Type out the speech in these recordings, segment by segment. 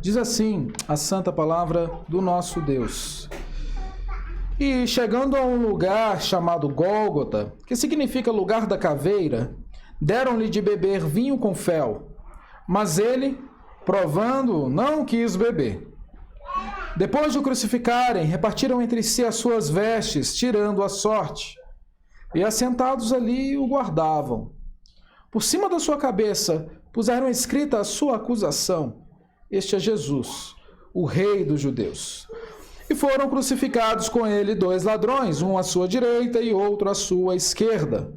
Diz assim a santa palavra do nosso Deus. E chegando a um lugar chamado Gólgota, que significa lugar da caveira, deram-lhe de beber vinho com fel, mas ele, provando, não quis beber. Depois de o crucificarem, repartiram entre si as suas vestes, tirando a sorte, e assentados ali o guardavam. Por cima da sua cabeça puseram escrita a sua acusação: este é Jesus, o Rei dos Judeus. E foram crucificados com ele 2 ladrões, um à sua direita e outro à sua esquerda.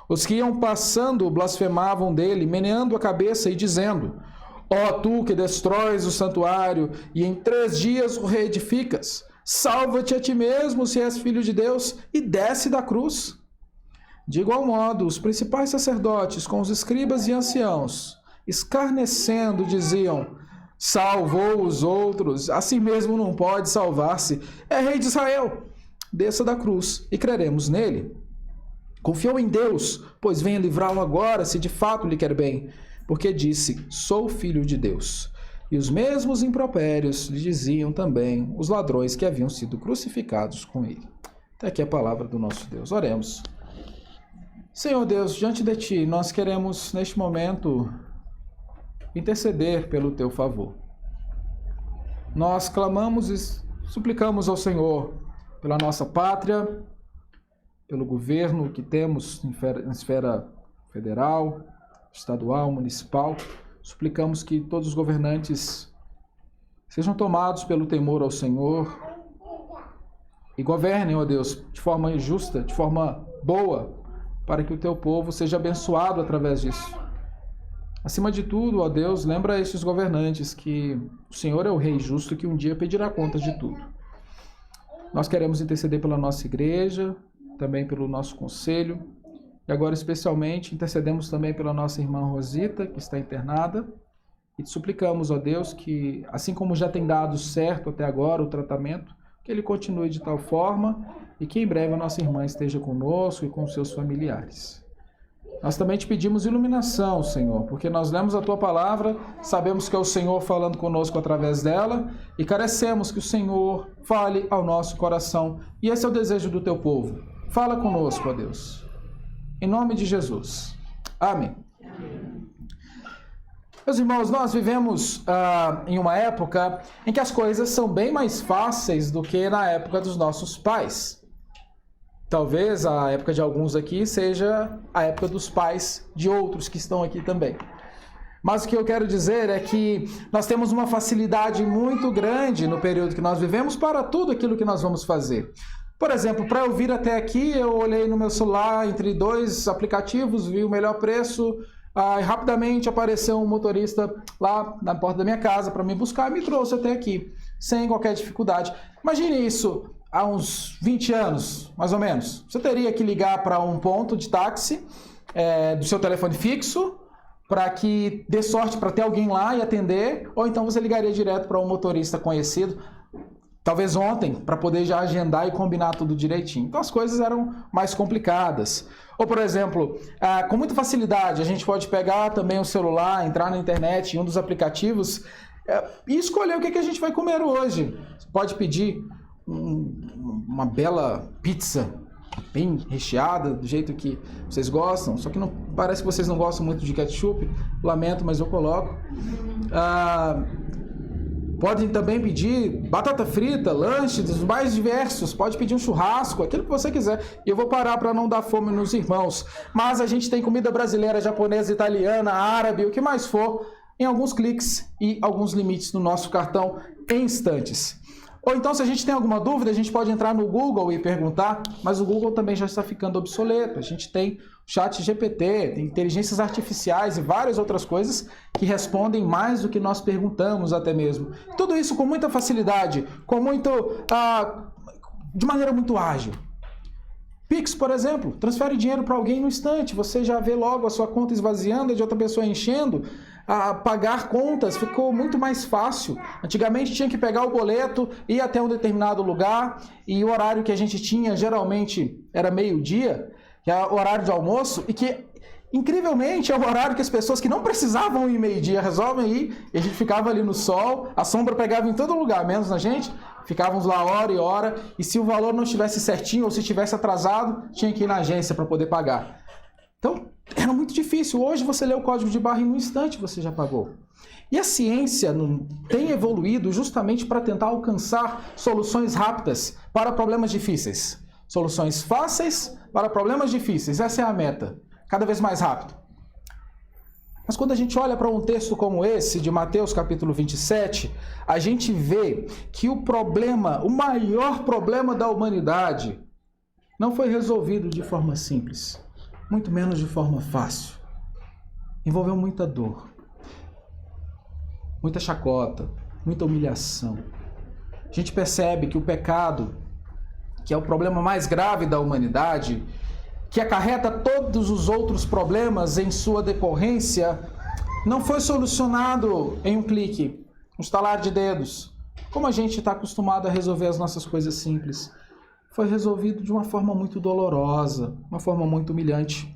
Os que iam passando blasfemavam dele, meneando a cabeça e dizendo: ó tu que destróis o santuário e em 3 dias o reedificas, salva-te a ti mesmo se és filho de Deus e desce da cruz. De igual modo, os principais sacerdotes com os escribas e anciãos, escarnecendo, diziam: salvou os outros, assim mesmo não pode salvar-se. É rei de Israel. Desça da cruz e creremos nele. Confiou em Deus, pois venha livrá-lo agora, se de fato lhe quer bem, porque disse: sou filho de Deus. E os mesmos impropérios lhe diziam também os ladrões que haviam sido crucificados com ele. Até aqui a palavra do nosso Deus. Oremos. Senhor Deus, diante de Ti, nós queremos, neste momento, interceder pelo Teu favor. Nós clamamos e suplicamos ao Senhor pela nossa pátria, pelo governo que temos em esfera federal, estadual, municipal. Suplicamos que todos os governantes sejam tomados pelo temor ao Senhor e governem, ó Deus, de forma justa, de forma boa, para que o teu povo seja abençoado através disso. Acima de tudo, ó Deus, lembra a estes governantes que o Senhor é o Rei justo que um dia pedirá contas de tudo. Nós queremos interceder pela nossa igreja, também pelo nosso conselho, e agora especialmente intercedemos também pela nossa irmã Rosita, que está internada, e te suplicamos, ó Deus, que assim como já tem dado certo até agora o tratamento, que ele continue de tal forma e que em breve a nossa irmã esteja conosco e com seus familiares. Nós também te pedimos iluminação, Senhor, porque nós lemos a Tua palavra, sabemos que é o Senhor falando conosco através dela e carecemos que o Senhor fale ao nosso coração. E esse é o desejo do Teu povo. Fala conosco, ó Deus. Em nome de Jesus. Amém. Meus irmãos, nós vivemos em uma época em que as coisas são bem mais fáceis do que na época dos nossos pais. Talvez a época de alguns aqui seja a época dos pais de outros que estão aqui também. Mas o que eu quero dizer é que nós temos uma facilidade muito grande no período que nós vivemos para tudo aquilo que nós vamos fazer. Por exemplo, para eu vir até aqui, eu olhei no meu celular entre 2 aplicativos, vi o melhor preço, e rapidamente apareceu um motorista lá na porta da minha casa para me buscar e me trouxe até aqui, sem qualquer dificuldade. Imagine isso há uns 20 anos, mais ou menos. Você teria que ligar para um ponto de táxi do seu telefone fixo para que dê sorte para ter alguém lá e atender, ou então você ligaria direto para um motorista conhecido, talvez ontem, para poder já agendar e combinar tudo direitinho. Então as coisas eram mais complicadas. Ou, por exemplo, com muita facilidade, a gente pode pegar também o celular, entrar na internet em um dos aplicativos e escolher o que a gente vai comer hoje. Você pode pedir uma bela pizza bem recheada, do jeito que vocês gostam, só que não, parece que vocês não gostam muito de ketchup, lamento, mas eu coloco. Podem também pedir batata frita, lanche dos mais diversos, pode pedir um churrasco, aquilo que você quiser. E eu vou parar para não dar fome nos irmãos. Mas a gente tem comida brasileira, japonesa, italiana, árabe, o que mais for, em alguns cliques e alguns limites no nosso cartão em instantes. Ou então, se a gente tem alguma dúvida, a gente pode entrar no Google e perguntar, mas o Google também já está ficando obsoleto. A gente tem ChatGPT, tem inteligências artificiais e várias outras coisas que respondem mais do que nós perguntamos até mesmo. Tudo isso com muita facilidade, de maneira muito ágil. Pix, por exemplo, transfere dinheiro para alguém no instante, você já vê logo a sua conta esvaziando, a de outra pessoa enchendo. Pagar contas ficou muito mais fácil. Antigamente tinha que pegar o boleto, ir até um determinado lugar, e o horário que a gente tinha geralmente era meio-dia, que é o horário de almoço, e que Incrivelmente, é o horário que as pessoas que não precisavam ir meio-dia resolvem ir, e a gente ficava ali no sol, a sombra pegava em todo lugar, menos na gente, ficávamos lá hora e hora, e se o valor não estivesse certinho ou se estivesse atrasado, tinha que ir na agência para poder pagar. Então, era muito difícil. Hoje você lê o código de barra e em um instante você já pagou. E a ciência tem evoluído justamente para tentar alcançar soluções rápidas para problemas difíceis. Soluções fáceis para problemas difíceis. Essa é a meta. Cada vez mais rápido. Mas quando a gente olha para um texto como esse, de Mateus capítulo 27, a gente vê que o maior problema da humanidade, não foi resolvido de forma simples, muito menos de forma fácil. Envolveu muita dor, muita chacota, muita humilhação. A gente percebe que o pecado, que é o problema mais grave da humanidade, que acarreta todos os outros problemas em sua decorrência, não foi solucionado em um clique, um estalar de dedos, como a gente está acostumado a resolver as nossas coisas simples. Foi resolvido de uma forma muito dolorosa, uma forma muito humilhante.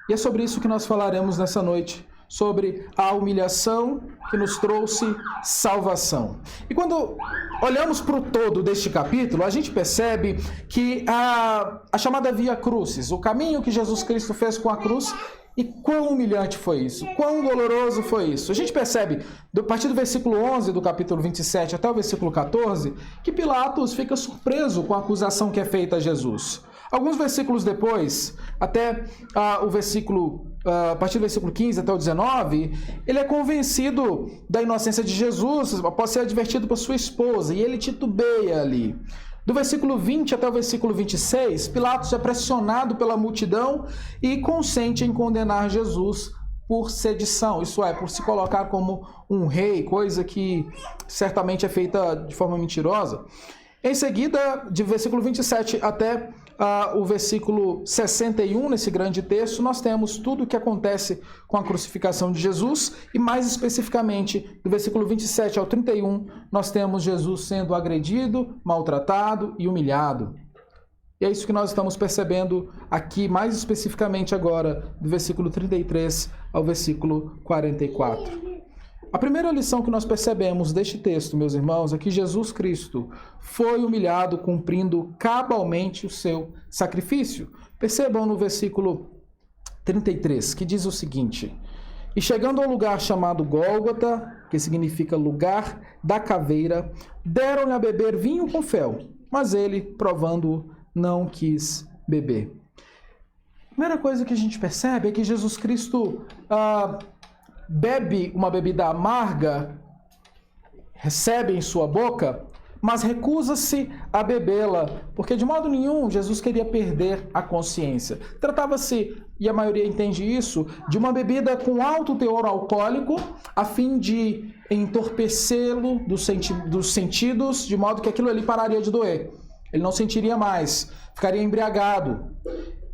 E é sobre isso que nós falaremos nessa noite, sobre a humilhação que nos trouxe salvação. E quando olhamos para o todo deste capítulo, a gente percebe que a chamada Via Crucis, o caminho que Jesus Cristo fez com a cruz, e quão humilhante foi isso, quão doloroso foi isso. A gente percebe, a partir do versículo 11 do capítulo 27 até o versículo 14, que Pilatos fica surpreso com a acusação que é feita a Jesus. Alguns versículos depois, até a partir do versículo 15 até o 19, ele é convencido da inocência de Jesus após ser advertido por sua esposa, e ele titubeia ali. Do versículo 20 até o versículo 26, Pilatos é pressionado pela multidão e consente em condenar Jesus por sedição, isso é, por se colocar como um rei, coisa que certamente é feita de forma mentirosa. Em seguida, de versículo 27 até o versículo 61, nesse grande texto, nós temos tudo o que acontece com a crucificação de Jesus, e mais especificamente, do versículo 27 ao 31, nós temos Jesus sendo agredido, maltratado e humilhado. E é isso que nós estamos percebendo aqui, mais especificamente agora, do versículo 33 ao versículo 44. A primeira lição que nós percebemos deste texto, meus irmãos, é que Jesus Cristo foi humilhado cumprindo cabalmente o seu sacrifício. Percebam no versículo 33, que diz o seguinte: E chegando ao lugar chamado Gólgota, que significa lugar da caveira, deram-lhe a beber vinho com fel, mas ele, provando-o, não quis beber. A primeira coisa que a gente percebe é que Jesus Cristo bebe uma bebida amarga, recebe em sua boca, mas recusa-se a bebê-la, porque de modo nenhum Jesus queria perder a consciência. Tratava-se, e a maioria entende isso, de uma bebida com alto teor alcoólico, a fim de entorpecê-lo dos sentidos, de modo que aquilo ali pararia de doer. Ele não sentiria mais, ficaria embriagado.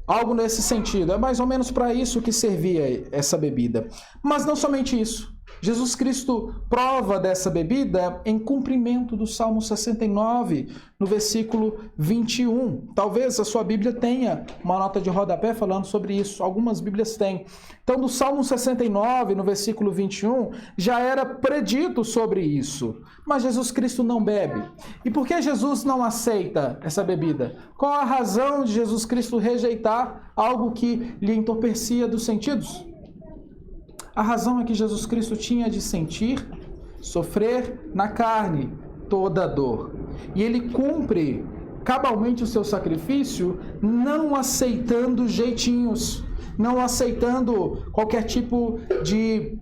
Algo nesse sentido. É mais ou menos para isso que servia essa bebida. Mas não somente isso. Jesus Cristo prova dessa bebida em cumprimento do Salmo 69, no versículo 21. Talvez a sua Bíblia tenha uma nota de rodapé falando sobre isso. Algumas Bíblias têm. Então, do Salmo 69, no versículo 21, já era predito sobre isso. Mas Jesus Cristo não bebe. E por que Jesus não aceita essa bebida? Qual a razão de Jesus Cristo rejeitar algo que lhe entorpecia dos sentidos? A razão é que Jesus Cristo tinha de sentir, sofrer na carne toda a dor. E ele cumpre cabalmente o seu sacrifício, não aceitando jeitinhos, não aceitando qualquer tipo de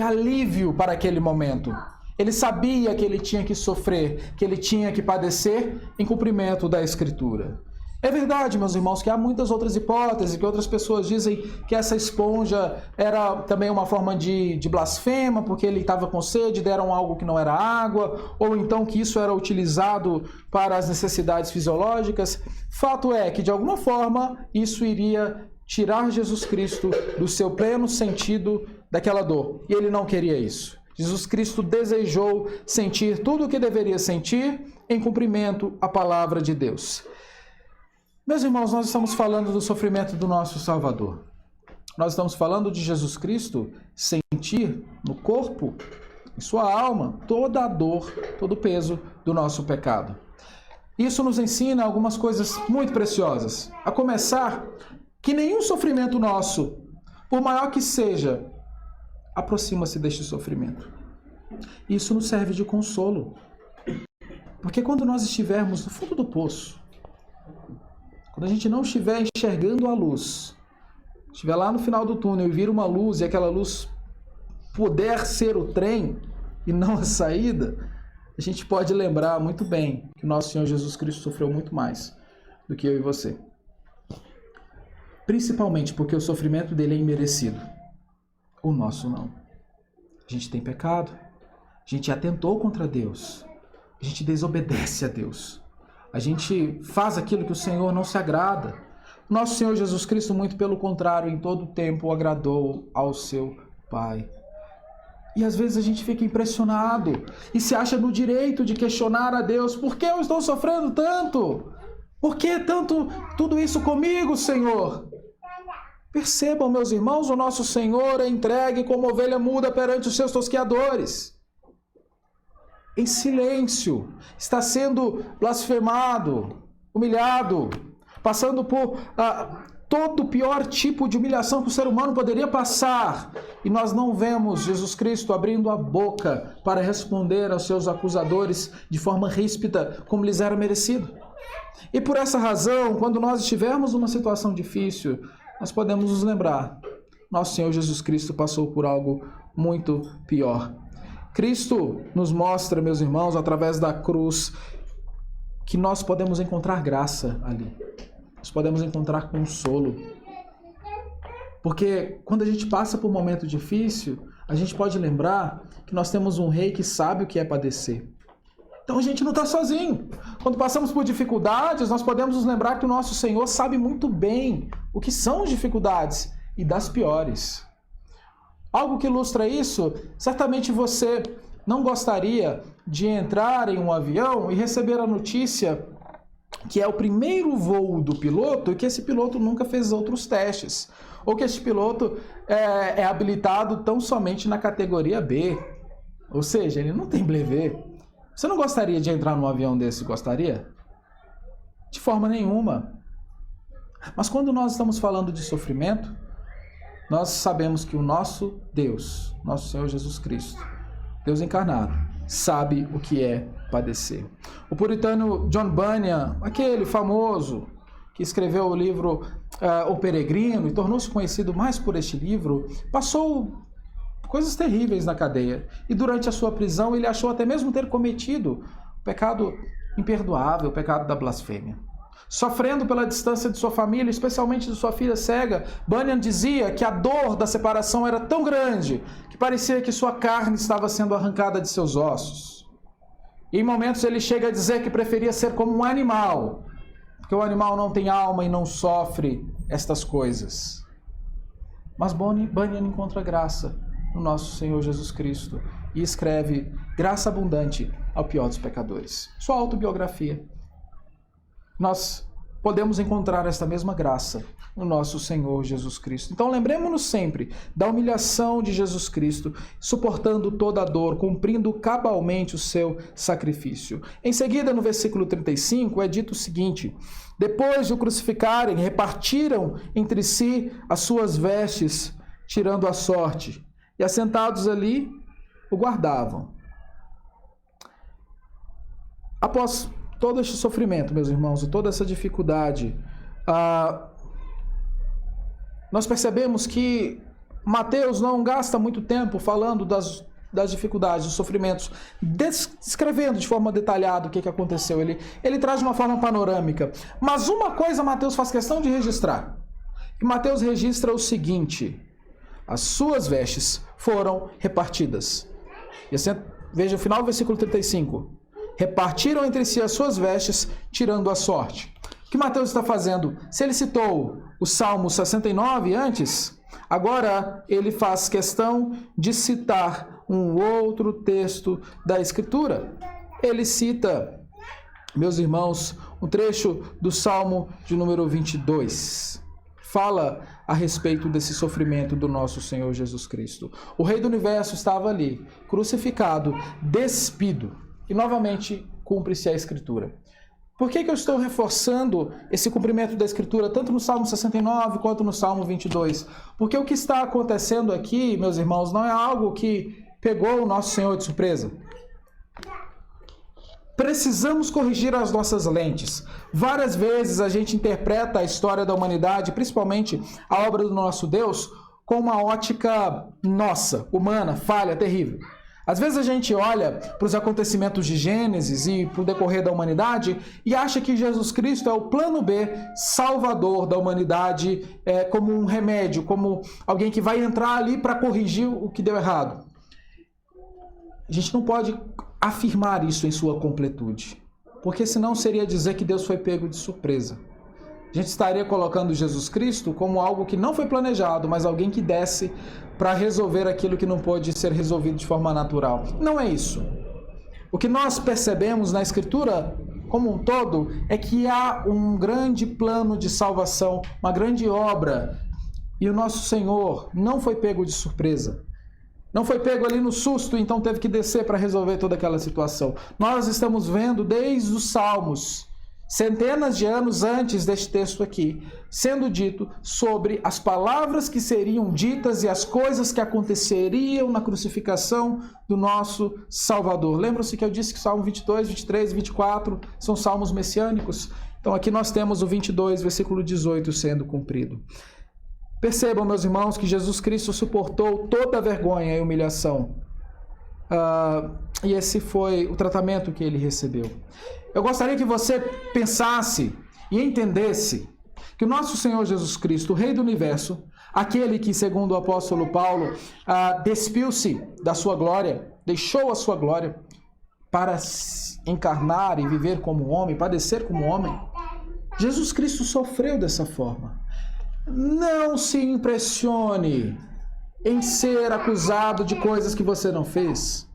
alívio para aquele momento. Ele sabia que ele tinha que sofrer, que ele tinha que padecer em cumprimento da Escritura. É verdade, meus irmãos, que há muitas outras hipóteses, que outras pessoas dizem que essa esponja era também uma forma de blasfema, porque ele estava com sede, deram algo que não era água, ou então que isso era utilizado para as necessidades fisiológicas. Fato é que, de alguma forma, isso iria tirar Jesus Cristo do seu pleno sentido daquela dor. E ele não queria isso. Jesus Cristo desejou sentir tudo o que deveria sentir em cumprimento à palavra de Deus. Meus irmãos, nós estamos falando do sofrimento do nosso Salvador. Nós estamos falando de Jesus Cristo sentir no corpo, em sua alma, toda a dor, todo o peso do nosso pecado. Isso nos ensina algumas coisas muito preciosas. A começar, que nenhum sofrimento nosso, por maior que seja, aproxima-se deste sofrimento. Isso nos serve de consolo. Porque quando nós estivermos no fundo do poço, quando a gente não estiver enxergando a luz, estiver lá no final do túnel e vir uma luz e aquela luz puder ser o trem e não a saída, a gente pode lembrar muito bem que o nosso Senhor Jesus Cristo sofreu muito mais do que eu e você. Principalmente porque o sofrimento dele é imerecido. O nosso não. A gente tem pecado, a gente atentou contra Deus, a gente desobedece a Deus, a gente faz aquilo que o Senhor não se agrada. O nosso Senhor Jesus Cristo, muito pelo contrário, em todo o tempo agradou ao seu Pai. E às vezes a gente fica impressionado e se acha no direito de questionar a Deus: por que eu estou sofrendo tanto? Por que tudo isso comigo, Senhor? Percebam, meus irmãos, o nosso Senhor é entregue como ovelha muda perante os seus tosqueadores. Em silêncio, está sendo blasfemado, humilhado, passando por todo o pior tipo de humilhação que o ser humano poderia passar. E nós não vemos Jesus Cristo abrindo a boca para responder aos seus acusadores de forma ríspida, como lhes era merecido. E por essa razão, quando nós estivermos numa situação difícil, nós podemos nos lembrar: nosso Senhor Jesus Cristo passou por algo muito pior. Cristo nos mostra, meus irmãos, através da cruz, que nós podemos encontrar graça ali. Nós podemos encontrar consolo. Porque quando a gente passa por um momento difícil, a gente pode lembrar que nós temos um rei que sabe o que é padecer. Então a gente não está sozinho. Quando passamos por dificuldades, nós podemos nos lembrar que o nosso Senhor sabe muito bem o que são as dificuldades e das piores. Algo que ilustra isso, certamente você não gostaria de entrar em um avião e receber a notícia que é o primeiro voo do piloto e que esse piloto nunca fez outros testes. Ou que esse piloto é habilitado tão somente na categoria B. Ou seja, ele não tem brevet. Você não gostaria de entrar num avião desse, gostaria? De forma nenhuma. Mas quando nós estamos falando de sofrimento, nós sabemos que o nosso Deus, nosso Senhor Jesus Cristo, Deus encarnado, sabe o que é padecer. O puritano John Bunyan, aquele famoso que escreveu o livro O Peregrino e tornou-se conhecido mais por este livro, passou coisas terríveis na cadeia. E durante a sua prisão ele achou até mesmo ter cometido o pecado imperdoável, o pecado da blasfêmia. Sofrendo pela distância de sua família, especialmente de sua filha cega, Bunyan dizia que a dor da separação era tão grande que parecia que sua carne estava sendo arrancada de seus ossos. E em momentos ele chega a dizer que preferia ser como um animal, porque o animal não tem alma e não sofre estas coisas. Mas Bunyan encontra graça no nosso Senhor Jesus Cristo e escreve graça abundante ao pior dos pecadores. Sua autobiografia. Nós podemos encontrar esta mesma graça no nosso Senhor Jesus Cristo. Então lembremos-nos sempre da humilhação de Jesus Cristo, suportando toda a dor, cumprindo cabalmente o seu sacrifício. Em seguida, no versículo 35, é dito o seguinte: depois de o crucificarem, repartiram entre si as suas vestes, tirando a sorte, e assentados ali, o guardavam. Após todo este sofrimento, meus irmãos, e toda essa dificuldade, nós percebemos que Mateus não gasta muito tempo falando das dificuldades, dos sofrimentos, descrevendo de forma detalhada o que aconteceu. Ele traz de uma forma panorâmica. Mas uma coisa Mateus faz questão de registrar. E Mateus registra o seguinte: as suas vestes foram repartidas. E assim, veja o final do versículo 35. Repartiram entre si as suas vestes, tirando a sorte. O que Mateus está fazendo? Se ele citou o Salmo 69 antes, agora ele faz questão de citar um outro texto da Escritura. Ele cita Meus irmãos, um trecho do Salmo de número 22 fala a respeito desse sofrimento do nosso Senhor Jesus Cristo. O Rei do Universo estava ali, crucificado, despido. E novamente cumpre-se a Escritura. Por que eu estou reforçando esse cumprimento da Escritura, tanto no Salmo 69 quanto no Salmo 22? Porque o que está acontecendo aqui, meus irmãos, não é algo que pegou o nosso Senhor de surpresa. Precisamos corrigir as nossas lentes. Várias vezes a gente interpreta a história da humanidade, principalmente a obra do nosso Deus, com uma ótica nossa, humana, falha, terrível. Às vezes a gente olha para os acontecimentos de Gênesis e para o decorrer da humanidade e acha que Jesus Cristo é o plano B, salvador da humanidade, como um remédio, como alguém que vai entrar ali para corrigir o que deu errado. A gente não pode afirmar isso em sua completude, porque senão seria dizer que Deus foi pego de surpresa. A gente estaria colocando Jesus Cristo como algo que não foi planejado, mas alguém que desce para resolver aquilo que não pôde ser resolvido de forma natural. Não é isso. O que nós percebemos na Escritura como um todo é que há um grande plano de salvação, uma grande obra, e o nosso Senhor não foi pego de surpresa. Não foi pego ali no susto, então teve que descer para resolver toda aquela situação. Nós estamos vendo desde os Salmos, centenas de anos antes deste texto aqui, sendo dito sobre as palavras que seriam ditas e as coisas que aconteceriam na crucificação do nosso Salvador. Lembram-se que eu disse que Salmo 22, 23 e 24 são salmos messiânicos? Então aqui nós temos o 22, versículo 18 sendo cumprido. Percebam, meus irmãos, que Jesus Cristo suportou toda a vergonha e humilhação. E esse foi o tratamento que ele recebeu. Eu gostaria que você pensasse e entendesse que o nosso Senhor Jesus Cristo, o Rei do Universo, aquele que, segundo o apóstolo Paulo, despiu-se da sua glória, deixou a sua glória para encarnar e viver como homem, padecer como homem, Jesus Cristo sofreu dessa forma. Não se impressione em ser acusado de coisas que você não fez.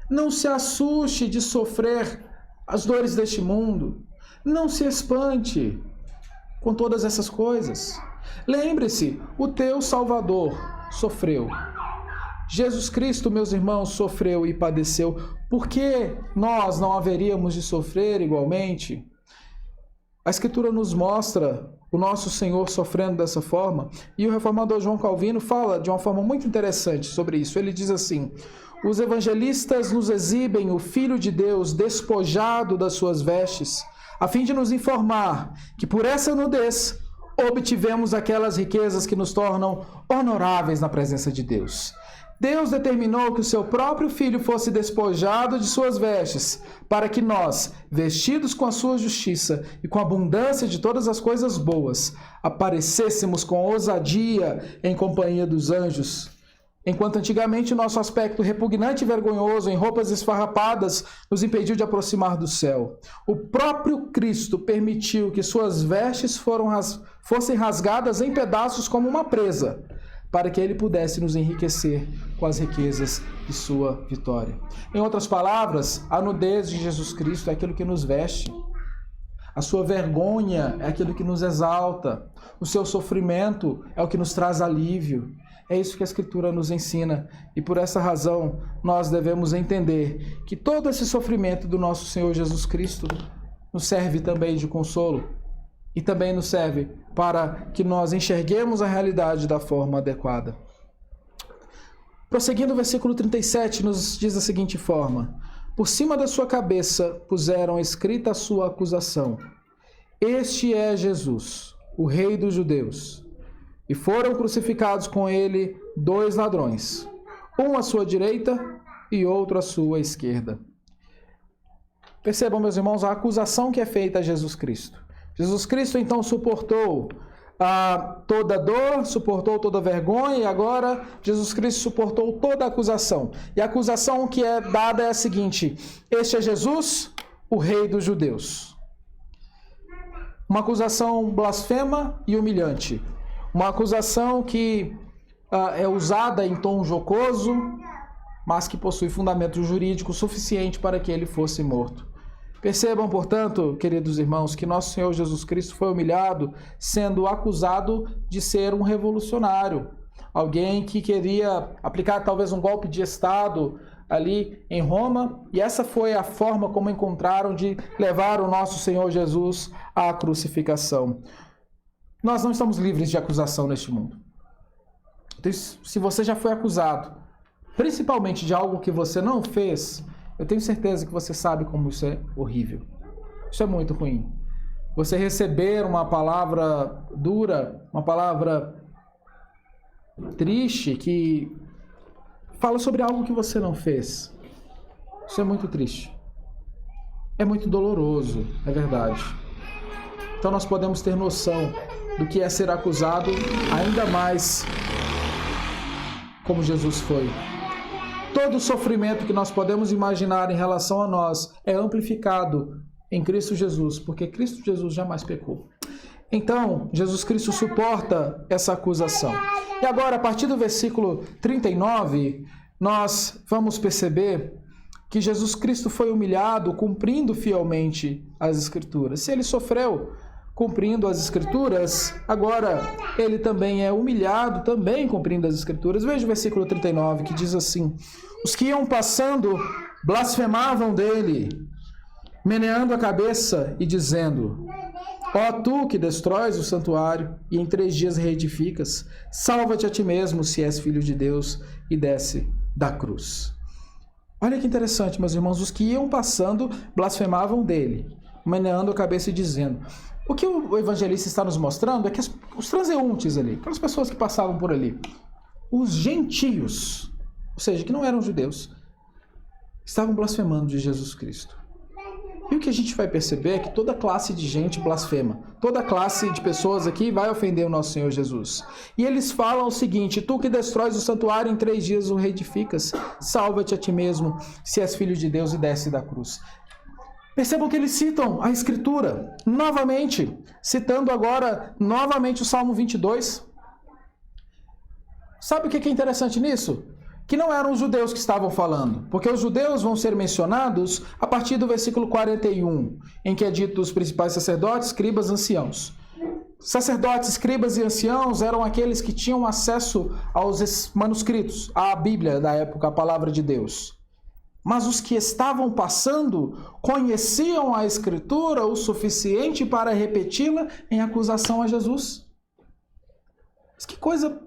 Não se assuste de sofrer as dores deste mundo. Não se espante com todas essas coisas. Lembre-se, o teu Salvador sofreu. Jesus Cristo, meus irmãos, sofreu e padeceu. Por que nós não haveríamos de sofrer igualmente? A Escritura nos mostra o nosso Senhor sofrendo dessa forma, e o reformador João Calvino fala de uma forma muito interessante sobre isso. Ele diz assim: os evangelistas nos exibem o Filho de Deus despojado das suas vestes, a fim de nos informar que por essa nudez obtivemos aquelas riquezas que nos tornam honoráveis na presença de Deus. Deus determinou que o seu próprio Filho fosse despojado de suas vestes, para que nós, vestidos com a sua justiça e com a abundância de todas as coisas boas, aparecêssemos com ousadia em companhia dos anjos. Enquanto antigamente o nosso aspecto repugnante e vergonhoso, em roupas esfarrapadas, nos impediu de aproximar do céu, o próprio Cristo permitiu que suas vestes fossem rasgadas em pedaços como uma presa, para que ele pudesse nos enriquecer com as riquezas de sua vitória. Em outras palavras, a nudez de Jesus Cristo é aquilo que nos veste. A sua vergonha é aquilo que nos exalta. O seu sofrimento é o que nos traz alívio. É isso que a Escritura nos ensina. E por essa razão, nós devemos entender que todo esse sofrimento do nosso Senhor Jesus Cristo nos serve também de consolo. E também nos serve para que nós enxerguemos a realidade da forma adequada. Prosseguindo o versículo 37, nos diz da seguinte forma: por cima da sua cabeça puseram escrita a sua acusação. Este é Jesus, o Rei dos Judeus. E foram crucificados com ele 2 ladrões, um à sua direita e outro à sua esquerda. Percebam, meus irmãos, a acusação que é feita a Jesus Cristo. Jesus Cristo, então, suportou toda dor, suportou toda vergonha, e agora Jesus Cristo suportou toda acusação. E a acusação que é dada é a seguinte: este é Jesus, o Rei dos Judeus. Uma acusação blasfema e humilhante. Uma acusação que é usada em tom jocoso, mas que possui fundamento jurídico suficiente para que ele fosse morto. Percebam, portanto, queridos irmãos, que nosso Senhor Jesus Cristo foi humilhado, sendo acusado de ser um revolucionário, alguém que queria aplicar talvez um golpe de Estado ali em Roma, e essa foi a forma como encontraram de levar o nosso Senhor Jesus à crucificação. Nós não estamos livres de acusação neste mundo. Então, se você já foi acusado, principalmente de algo que você não fez, eu tenho certeza que você sabe como isso é horrível. Isso é muito ruim. Você receber uma palavra dura, uma palavra triste, que fala sobre algo que você não fez. Isso é muito triste. É muito doloroso, é verdade. Então nós podemos ter noção do que é ser acusado, ainda mais como Jesus foi. Todo o sofrimento que nós podemos imaginar em relação a nós é amplificado em Cristo Jesus, porque Cristo Jesus jamais pecou. Então, Jesus Cristo suporta essa acusação. E agora, a partir do versículo 39, nós vamos perceber que Jesus Cristo foi humilhado cumprindo fielmente as Escrituras. Se ele sofreu cumprindo as Escrituras, agora ele também é humilhado, também cumprindo as Escrituras. Veja o versículo 39, que diz assim: os que iam passando blasfemavam dele, meneando a cabeça e dizendo: ó tu que destróis o santuário e em 3 dias reedificas, salva-te a ti mesmo se és filho de Deus e desce da cruz. Olha que interessante, meus irmãos, os que iam passando blasfemavam dele, meneando a cabeça e dizendo. O que o evangelista está nos mostrando é que os transeuntes ali, aquelas pessoas que passavam por ali, os gentios, ou seja, que não eram judeus, estavam blasfemando de Jesus Cristo. E o que a gente vai perceber é que toda classe de gente blasfema. Toda classe de pessoas aqui vai ofender o nosso Senhor Jesus. E eles falam o seguinte: tu que destróis o santuário, em 3 dias o reedificas, salva-te a ti mesmo, se és filho de Deus e desce da cruz. Percebam que eles citam a Escritura, novamente, citando agora, novamente o Salmo 22. Sabe o que é interessante nisso? Que não eram os judeus que estavam falando, porque os judeus vão ser mencionados a partir do versículo 41, em que é dito os principais sacerdotes, escribas, anciãos. Sacerdotes, escribas e anciãos eram aqueles que tinham acesso aos manuscritos, à Bíblia da época, a palavra de Deus. Mas os que estavam passando conheciam a Escritura o suficiente para repeti-la em acusação a Jesus. Mas que coisa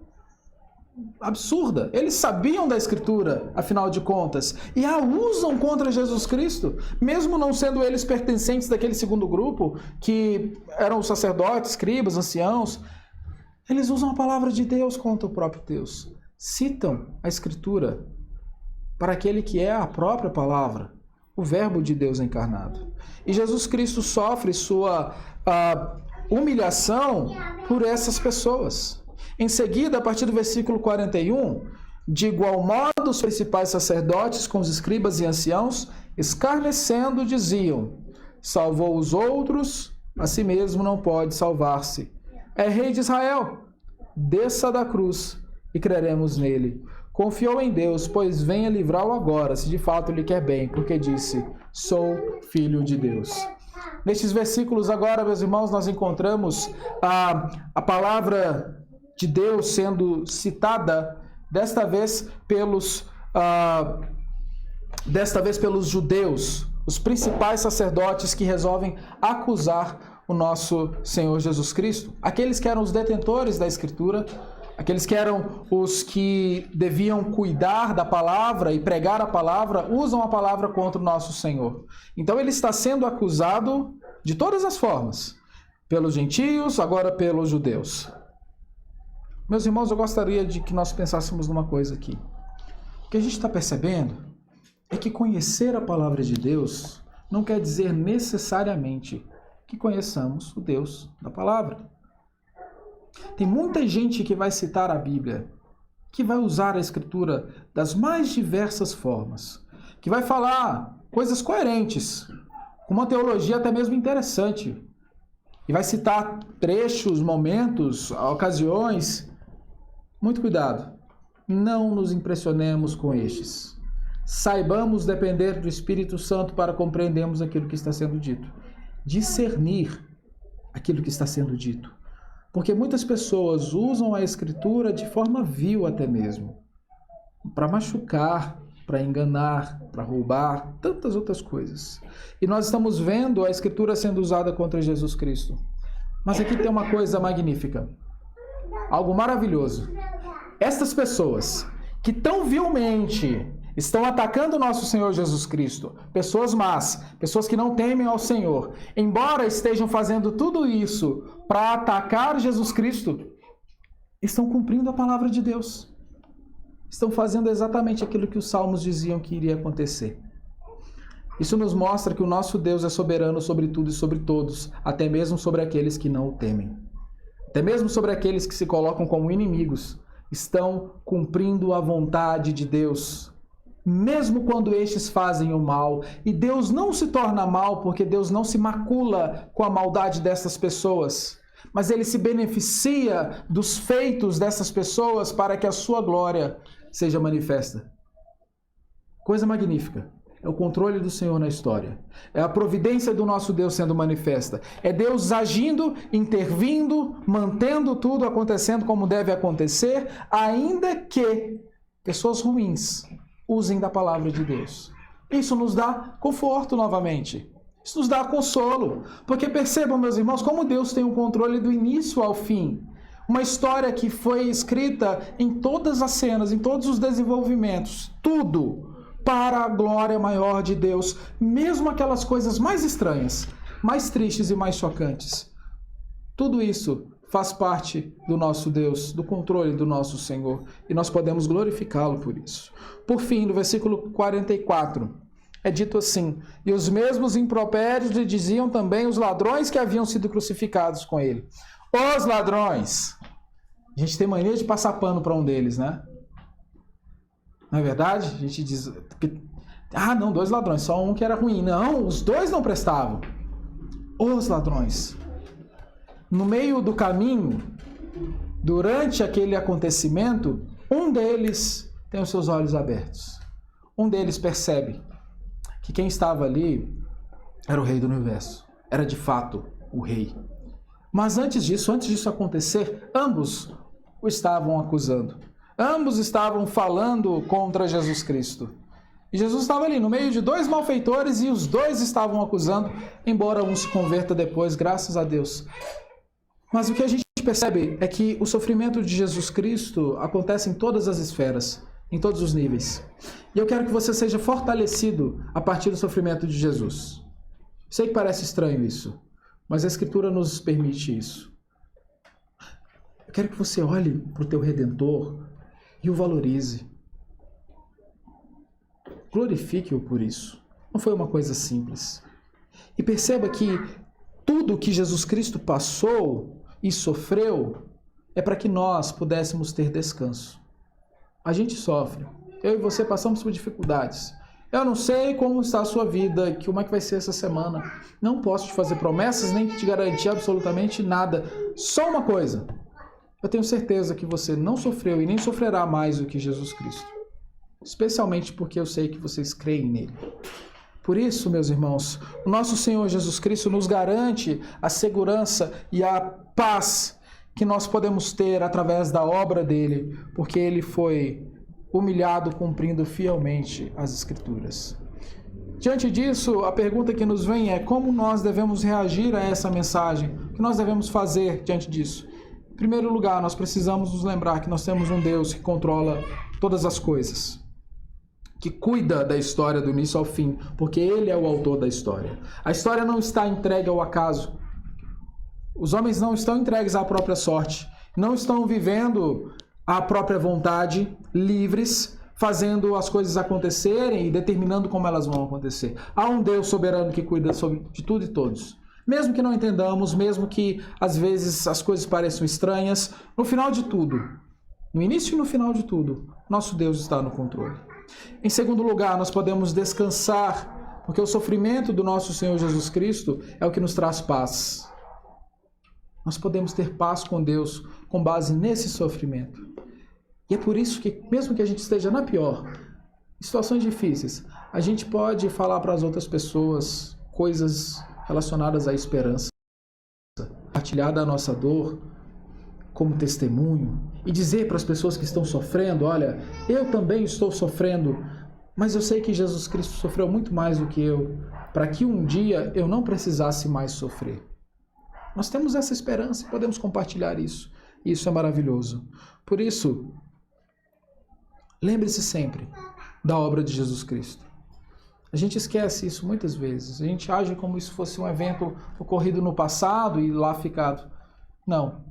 absurda! Eles sabiam da Escritura, afinal de contas, e a usam contra Jesus Cristo, mesmo não sendo eles pertencentes daquele segundo grupo, que eram os sacerdotes, escribas, anciãos. Eles usam a palavra de Deus contra o próprio Deus. Citam a Escritura para aquele que é a própria palavra, o Verbo de Deus encarnado. E Jesus Cristo sofre sua humilhação por essas pessoas. Em seguida, a partir do versículo 41, de igual modo os principais sacerdotes com os escribas e anciãos, escarnecendo, diziam: salvou os outros, a si mesmo não pode salvar-se. É rei de Israel, desça da cruz e creremos nele. Confiou em Deus, pois venha livrá-lo agora, se de fato lhe quer bem, porque disse: sou filho de Deus. Nestes versículos agora, meus irmãos, nós encontramos a palavra de Deus sendo citada, desta vez pelos judeus, os principais sacerdotes que resolvem acusar o nosso Senhor Jesus Cristo, aqueles que eram os detentores da Escritura, aqueles que eram os que deviam cuidar da palavra e pregar a palavra, usam a palavra contra o nosso Senhor. Então ele está sendo acusado de todas as formas, pelos gentios, agora pelos judeus. Meus irmãos, eu gostaria de que nós pensássemos numa coisa aqui. O que a gente está percebendo é que conhecer a palavra de Deus não quer dizer necessariamente que conheçamos o Deus da palavra. Tem muita gente que vai citar a Bíblia, que vai usar a Escritura das mais diversas formas, que vai falar coisas coerentes, com uma teologia até mesmo interessante, e vai citar trechos, momentos, ocasiões. Muito cuidado, não nos impressionemos com estes. saibamos depender do Espírito Santo para compreendermos aquilo que está sendo dito. Discernir aquilo que está sendo dito. Porque muitas pessoas usam a Escritura de forma vil até mesmo, para machucar, para enganar, para roubar, tantas outras coisas. E nós estamos vendo a Escritura sendo usada contra Jesus Cristo. Mas aqui tem uma coisa magnífica, algo maravilhoso. Estas pessoas que tão vilmente estão atacando o nosso Senhor Jesus Cristo, pessoas más, pessoas que não temem ao Senhor, embora estejam fazendo tudo isso para atacar Jesus Cristo, estão cumprindo a palavra de Deus. Estão fazendo exatamente aquilo que os salmos diziam que iria acontecer. Isso nos mostra que o nosso Deus é soberano sobre tudo e sobre todos, até mesmo sobre aqueles que não o temem. Até mesmo sobre aqueles que se colocam como inimigos, estão cumprindo a vontade de Deus, mesmo quando estes fazem o mal. E Deus não se torna mal porque Deus não se macula com a maldade dessas pessoas, mas Ele se beneficia dos feitos dessas pessoas para que a sua glória seja manifesta. Coisa magnífica. É o controle do Senhor na história. É a providência do nosso Deus sendo manifesta. É Deus agindo, intervindo, mantendo tudo acontecendo como deve acontecer, ainda que pessoas ruins usem da palavra de Deus. Isso nos dá conforto novamente. Isso nos dá consolo. Porque percebam, meus irmãos, como Deus tem o controle do início ao fim. Uma história que foi escrita em todas as cenas, em todos os desenvolvimentos. Tudo para a glória maior de Deus. Mesmo aquelas coisas mais estranhas, mais tristes e mais chocantes. Tudo isso faz parte do nosso Deus, do controle do nosso Senhor. E nós podemos glorificá-lo por isso. Por fim, no versículo 44, é dito assim: e os mesmos impropérios lhe diziam também os ladrões que haviam sido crucificados com ele. Os ladrões! A gente tem mania de passar pano para um deles, né? Não é verdade? A gente diz... não, 2 ladrões, só um que era ruim. Não, os 2 não prestavam. Os ladrões. No meio do caminho, durante aquele acontecimento, um deles tem os seus olhos abertos. Um deles percebe que quem estava ali era o rei do universo. Era de fato o rei. Mas antes disso acontecer, ambos o estavam acusando. Ambos estavam falando contra Jesus Cristo. E Jesus estava ali no meio de 2 malfeitores e os 2 estavam acusando, embora um se converta depois, graças a Deus. Mas o que a gente percebe é que o sofrimento de Jesus Cristo acontece em todas as esferas, em todos os níveis. E eu quero que você seja fortalecido a partir do sofrimento de Jesus. Sei que parece estranho isso, mas a Escritura nos permite isso. Eu quero que você olhe para o teu Redentor e o valorize. Glorifique-o por isso. Não foi uma coisa simples. E perceba que tudo que Jesus Cristo passou e sofreu é para que nós pudéssemos ter descanso. A gente sofre. Eu e você passamos por dificuldades. Eu não sei como está a sua vida, como é que vai ser essa semana. Não posso te fazer promessas, nem te garantir absolutamente nada. Só uma coisa. Eu tenho certeza que você não sofreu e nem sofrerá mais do que Jesus Cristo. Especialmente porque eu sei que vocês creem nele. Por isso, meus irmãos, o nosso Senhor Jesus Cristo nos garante a segurança e a paz que nós podemos ter através da obra dele, porque ele foi humilhado cumprindo fielmente as Escrituras. Diante disso, a pergunta que nos vem é como nós devemos reagir a essa mensagem? O que nós devemos fazer diante disso? Em primeiro lugar, nós precisamos nos lembrar que nós temos um Deus que controla todas as coisas, que cuida da história do início ao fim, porque Ele é o autor da história. A história não está entregue ao acaso. Os homens não estão entregues à própria sorte, não estão vivendo à própria vontade, livres, fazendo as coisas acontecerem e determinando como elas vão acontecer. Há um Deus soberano que cuida de tudo e todos. Mesmo que não entendamos, mesmo que às vezes as coisas pareçam estranhas, no final de tudo, no início e no final de tudo, nosso Deus está no controle. Em segundo lugar, nós podemos descansar, porque o sofrimento do nosso Senhor Jesus Cristo é o que nos traz paz. Nós podemos ter paz com Deus com base nesse sofrimento. E é por isso que, mesmo que a gente esteja na pior, Em situações difíceis, a gente pode falar para as outras pessoas coisas relacionadas à esperança, compartilhar da nossa dor como testemunho e dizer para as pessoas que estão sofrendo, olha, eu também estou sofrendo, mas eu sei que Jesus Cristo sofreu muito mais do que eu, para que um dia eu não precisasse mais sofrer. Nós temos essa esperança e podemos compartilhar isso. Isso é maravilhoso. Por isso, lembre-se sempre da obra de Jesus Cristo. A gente esquece isso muitas vezes. A gente age como se fosse um evento ocorrido no passado e lá ficado. Não.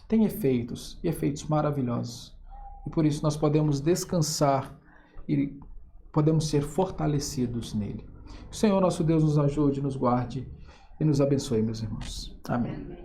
Tem efeitos, e efeitos maravilhosos. E por isso nós podemos descansar e podemos ser fortalecidos nele. O Senhor nosso Deus nos ajude, nos guarde e nos abençoe, meus irmãos. Amém.